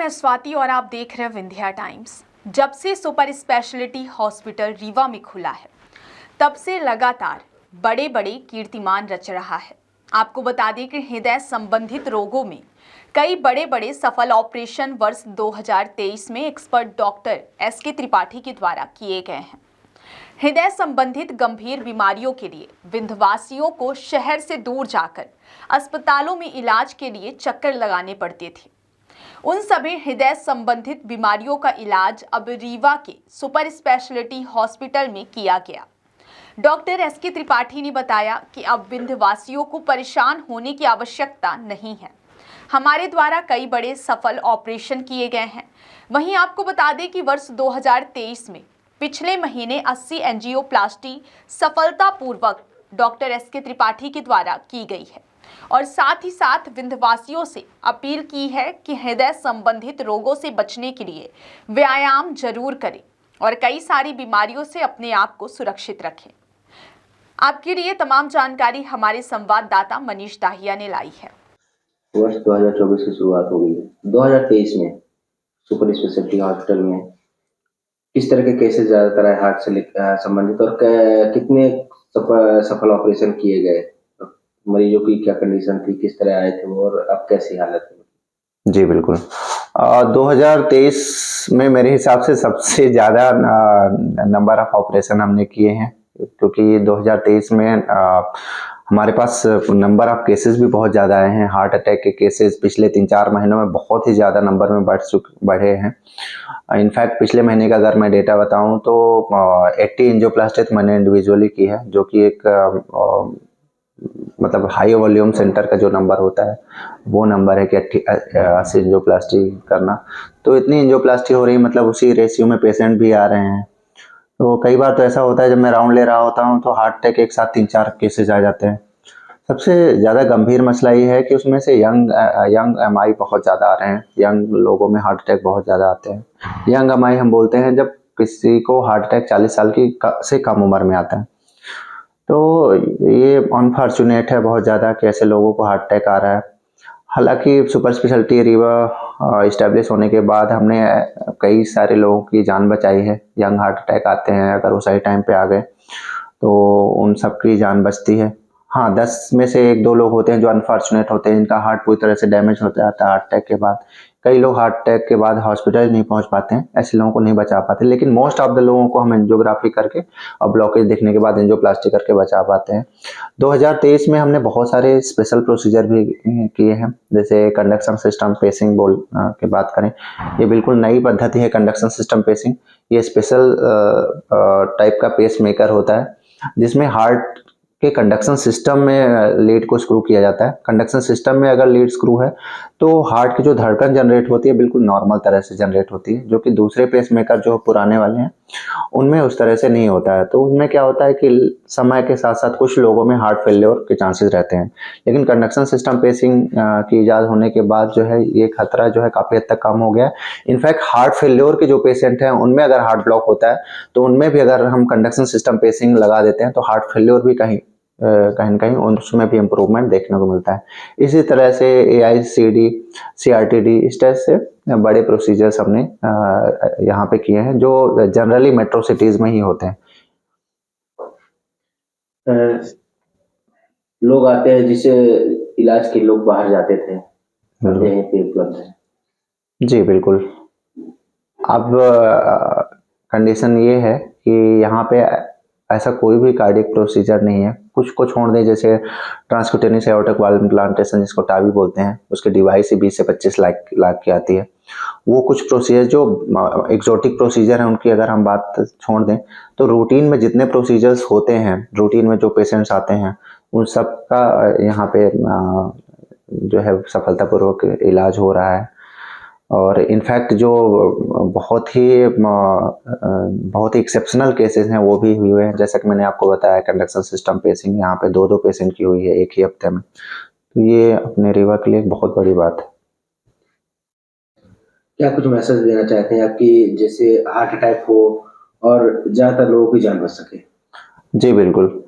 मैं स्वाति और आप देख रहे हैं विंध्या टाइम्स। जब से सुपर स्पेशलिटी हॉस्पिटल रीवा में खुला है तब से लगातार बड़े बड़े कीर्तिमान रच रहा है। आपको बता दें कि हृदय संबंधित रोगों में कई बड़े बड़े सफल ऑपरेशन वर्ष 2023 में एक्सपर्ट डॉक्टर एस.के. त्रिपाठी के द्वारा किए गए हैं। हृदय संबंधित गंभीर बीमारियों के लिए विंध्यवासियों को शहर से दूर जाकर अस्पतालों में इलाज के लिए चक्कर लगाने पड़ते थे। उन सभी हृदय संबंधित बीमारियों का इलाज अब रीवा के सुपर स्पेशलिटी हॉस्पिटल में किया गया। Doctor S K. त्रिपाठी ने बताया कि अब विंध्यवासियों को परेशान होने की आवश्यकता नहीं है। हमारे द्वारा कई बड़े सफल ऑपरेशन किए गए हैं। वहीं आपको बता दें कि वर्ष 2023 में पिछले महीने 80 एंजियोप्लास्टी सफलतापूर्वक डॉक्टर एस.के. त्रिपाठी के द्वारा की गई है और साथ ही साथ विंध्यवासियों से अपील की है कि हृदय संबंधित रोगों से बचने के लिए व्यायाम जरूर करें और कई सारी बीमारियों से अपने आप को सुरक्षित रखें। आपके लिए तमाम जानकारी हमारे संवाददाता मनीष दाहिया ने लाई है। वर्ष 2024 की शुरुआत हो गई है। 2023 में सुपर स्पेशलिटी हॉस्पिटल में किस तरह के केसेस ज्यादातर है हार्ट से संबंधित और कितने सफल ऑपरेशन किए गए, मरीजों की क्या कंडीशन थी, किस तरह आए थे वो और अब कैसी हालत है? जी बिल्कुल। 2023 में मेरे हिसाब से सबसे ज़्यादा नंबर ऑफ ऑपरेशन हमने किए हैं, क्योंकि 2023 में हमारे पास नंबर ऑफ केसेस भी बहुत ज़्यादा आए हैं। हार्ट अटैक के केसेस पिछले 3-4 महीनों में बहुत ही ज़्यादा नंबर में बढ़े हैं। इनफैक्ट पिछले महीने का अगर मैं डेटा बताऊं तो 80 एंजियोप्लास्टी मैंने इंडिविजुअली की है, जो कि एक मतलब हाई वॉल्यूम सेंटर का जो नंबर होता है वो नंबर है कि 80 एंजियोप्लास्टी करना। तो इतनी एंजियोप्लास्टी हो रही, मतलब उसी रेशियो में पेशेंट भी आ रहे हैं। तो कई बार तो ऐसा होता है जब मैं राउंड ले रहा होता हूँ तो हार्ट अटैक एक साथ 3-4 केसेज आ जाते हैं। सबसे ज़्यादा गंभीर मसला ये है कि उसमें से यंग एमआई बहुत ज़्यादा आ रहे हैं। यंग लोगों में हार्ट अटैक बहुत ज़्यादा आते हैं। यंग एमआई हम बोलते हैं जब किसी को हार्ट अटैक 40 साल की से कम उम्र में आता है। तो ये अनफॉर्चुनेट है बहुत ज़्यादा कि ऐसे लोगों को हार्ट अटैक आ रहा है। हालांकि सुपर स्पेशलिटी रीवा इस्टेब्लिश होने के बाद हमने कई सारे लोगों की जान बचाई है। यंग हार्ट अटैक आते हैं, अगर वो सही टाइम पे आ गए तो उन सब की जान बचती है। हाँ, 10 में से 1-2 लोग होते हैं जो अनफॉर्चुनेट होते हैं, जिनका हार्ट पूरी तरह से डैमेज हो जाता है हार्ट अटैक के बाद। कई लोग हार्ट अटैक के बाद हॉस्पिटल नहीं पहुंच पाते हैं, ऐसे लोगों को नहीं बचा पाते। लेकिन मोस्ट ऑफ द लोगों को हम एंजियोग्राफी करके और ब्लॉकेज देखने के बाद एंजियोप्लास्टी करके बचा पाते हैं। 2023 में हमने बहुत सारे स्पेशल प्रोसीजर भी किए हैं, जैसे कंडक्शन सिस्टम पेसिंग की बात करें। ये बिल्कुल नई पद्धति है कंडक्शन सिस्टम पेसिंग। ये स्पेशल टाइप का पेस मेकर होता है जिसमें हार्ट के कंडक्शन सिस्टम में लीड को स्क्रू किया जाता है। कंडक्शन सिस्टम में अगर लीड स्क्रू है तो हार्ट की जो धड़कन जनरेट होती है बिल्कुल नॉर्मल तरह से जनरेट होती है, जो कि दूसरे पेस मेकर जो पुराने वाले हैं उनमें उस तरह से नहीं होता है। तो उनमें क्या होता है कि समय के साथ साथ कुछ लोगों में हार्ट फेल्योर के चांसेस रहते हैं। लेकिन कंडक्शन सिस्टम पेसिंग की इजाद होने के बाद जो है ये खतरा जो है काफ़ी हद तक कम हो गया है। इनफैक्ट हार्ट फेल्योर के जो पेशेंट हैं उनमें अगर हार्ट ब्लॉक होता है तो उनमें भी अगर हम कंडक्शन सिस्टम पेसिंग लगा देते हैं तो हार्ट फेल्योर भी कहीं न कहीं उसमें भी इम्प्रूवमेंट देखने को मिलता है। इसी तरह से AICD, CRTD इस तरह से बड़े प्रोसीजर्स हमने यहाँ पे किए हैं, जो जनरली मेट्रो सिटीज में ही होते हैं। लोग आते हैं जिसे इलाज के लोग बाहर जाते थे, यहीं पे उपलब्ध है। जी बिल्कुल। अब कंडीशन ये है कि यहाँ पे ऐसा कोई भी कार्डियक प्रोसीजर नहीं है। कुछ को छोड़ दें, जैसे ट्रांसक्यूटेनियस एओर्टिक वाल्व इम्प्लांटेशन जिसको टावी बोलते हैं, उसकी डिवाइस ही 20 से 25 लाख की आती है। वो कुछ प्रोसीजर जो एक्सोटिक प्रोसीजर हैं उनकी अगर हम बात छोड़ दें तो रूटीन में जितने प्रोसीजर्स होते हैं, रूटीन में जो पेशेंट्स आते हैं उन सब का यहाँ पे जो है सफलतापूर्वक इलाज हो रहा है। और इनफैक्ट जो बहुत ही एक्सेप्शनल केसेस हैं वो भी हुए हैं, जैसा कि मैंने आपको बताया कंडक्शन सिस्टम पेसिंग यहाँ पे 2-2 पेशेंट की हुई है एक ही हफ्ते में। तो ये अपने रीवा के लिए एक बहुत बड़ी बात है। क्या कुछ मैसेज देना चाहते हैं आपकी, जैसे हार्ट अटैक हो और ज्यादातर लोगों की जान बच सके? जी बिल्कुल।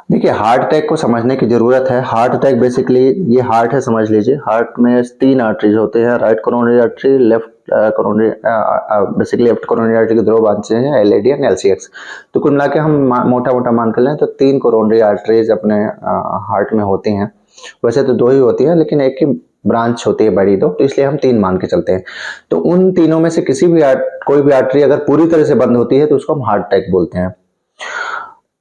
देखिए, हार्ट अटैक को समझने की ज़रूरत है। हार्ट अटैक बेसिकली ये हार्ट है, समझ लीजिए। हार्ट में 3 आर्टरीज होते हैं, right coronary artery, left coronary, basically left coronary artery के 2 ब्रांचेज हैं, एलएडी एंड एलसीएक्स। तो कुल मिला के हम मोटा-मोटा मान के लें तो 3 कोरोनरी आर्टरीज अपने हार्ट में होती हैं। वैसे तो 2 ही होती हैं, लेकिन एक ही ब्रांच होती है बड़ी 2, तो इसलिए हम 3 मान के चलते हैं। तो उन तीनों में से किसी भी कोई भी आर्टरी अगर पूरी तरह से बंद होती है तो उसको हम हार्ट अटैक बोलते हैं।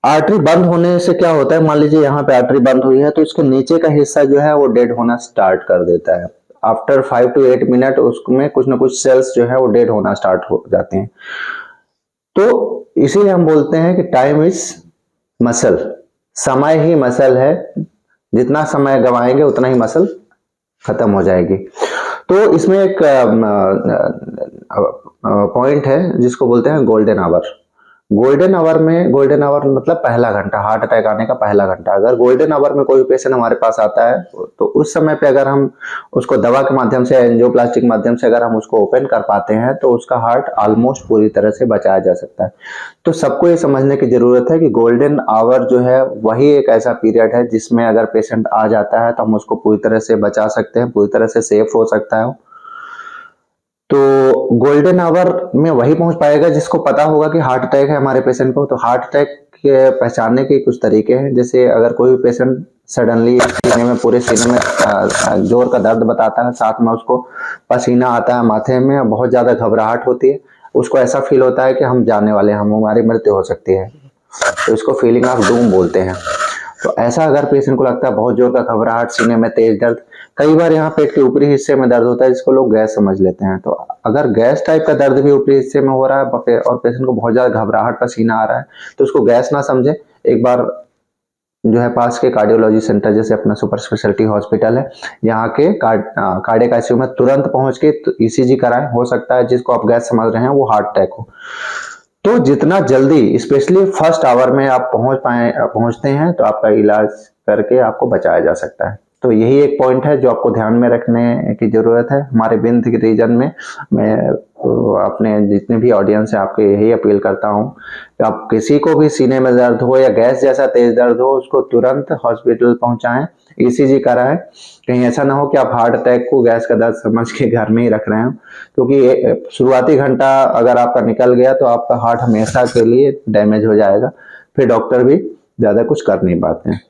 आर्टरी बंद होने से क्या होता है, मान लीजिए यहाँ पे आर्टरी बंद हुई है तो इसके नीचे का हिस्सा जो है वो डेड होना स्टार्ट कर देता है। आफ्टर 5 to 8 मिनट उसमें कुछ ना कुछ सेल्स जो है वो डेड होना स्टार्ट हो जाते हैं। तो इसीलिए हम बोलते हैं कि टाइम इज मसल, समय ही मसल है। जितना समय गवाएंगे उतना ही मसल खत्म हो जाएगी। तो इसमें एक पॉइंट है जिसको बोलते हैं गोल्डन आवर। गोल्डन आवर मतलब पहला घंटा, हार्ट अटैक आने का पहला घंटा। अगर गोल्डन आवर में कोई पेशेंट हमारे पास आता है तो उस समय पे अगर हम उसको दवा के माध्यम से, एंजियोप्लास्टी के माध्यम से अगर हम उसको ओपन कर पाते हैं तो उसका हार्ट ऑलमोस्ट पूरी तरह से बचाया जा सकता है। तो सबको ये समझने की जरूरत है कि गोल्डन आवर जो है वही एक ऐसा पीरियड है जिसमें अगर पेशेंट आ जाता है तो हम उसको पूरी तरह से बचा सकते हैं, पूरी तरह से सेफ हो सकता है। तो गोल्डन आवर में वही पहुंच पाएगा जिसको पता होगा कि हार्ट अटैक है हमारे पेशेंट को। तो हार्ट अटैक के पहचानने के कुछ तरीके हैं। जैसे अगर कोई भी पेशेंट सडनली सीने में, पूरे सीने में जोर का दर्द बताता है, साथ में उसको पसीना आता है माथे में, बहुत ज्यादा घबराहट होती है, उसको ऐसा फील होता है कि हम जाने वाले हैं, हमारी मृत्यु हो सकती है, तो इसको फीलिंग ऑफ डूम बोलते हैं। तो ऐसा अगर पेशेंट को लगता है, बहुत जोर का घबराहट, सीने में तेज दर्द, कई बार यहाँ पेट के ऊपरी हिस्से में दर्द होता है जिसको लोग गैस समझ लेते हैं। तो अगर गैस टाइप का दर्द भी ऊपरी हिस्से में हो रहा है और पेशेंट को बहुत ज्यादा घबराहट, पसीना आ रहा है, तो उसको गैस ना समझे, एक बार जो है पास के कार्डियोलॉजी सेंटर, जैसे अपना सुपर स्पेशलिटी हॉस्पिटल है, यहाँ के कार्डियक आईसीयू में तुरंत पहुंच के ईसीजी कराएं। हो सकता है जिसको आप गैस समझ रहे हैं वो हार्ट अटैक हो। तो जितना जल्दी, स्पेशली फर्स्ट आवर में आप पहुंचते हैं तो आपका इलाज करके आपको बचाया जा सकता है। तो यही एक पॉइंट है जो आपको ध्यान में रखने की जरूरत है। हमारे विंध्य के रीजन में मैं अपने जितने भी ऑडियंस है आपको यही अपील करता हूं कि आप किसी को भी सीने में दर्द हो या गैस जैसा तेज दर्द हो, उसको तुरंत हॉस्पिटल पहुंचाएं, ईसीजी कराएं। कहीं ऐसा ना हो कि आप हार्ट अटैक को गैस का दर्द समझ के घर में ही रख रहे हो, क्योंकि शुरुआती घंटा अगर आपका निकल गया तो आपका हार्ट हमेशा के लिए डैमेज हो जाएगा, फिर डॉक्टर भी ज्यादा कुछ कर नहीं पाते हैं।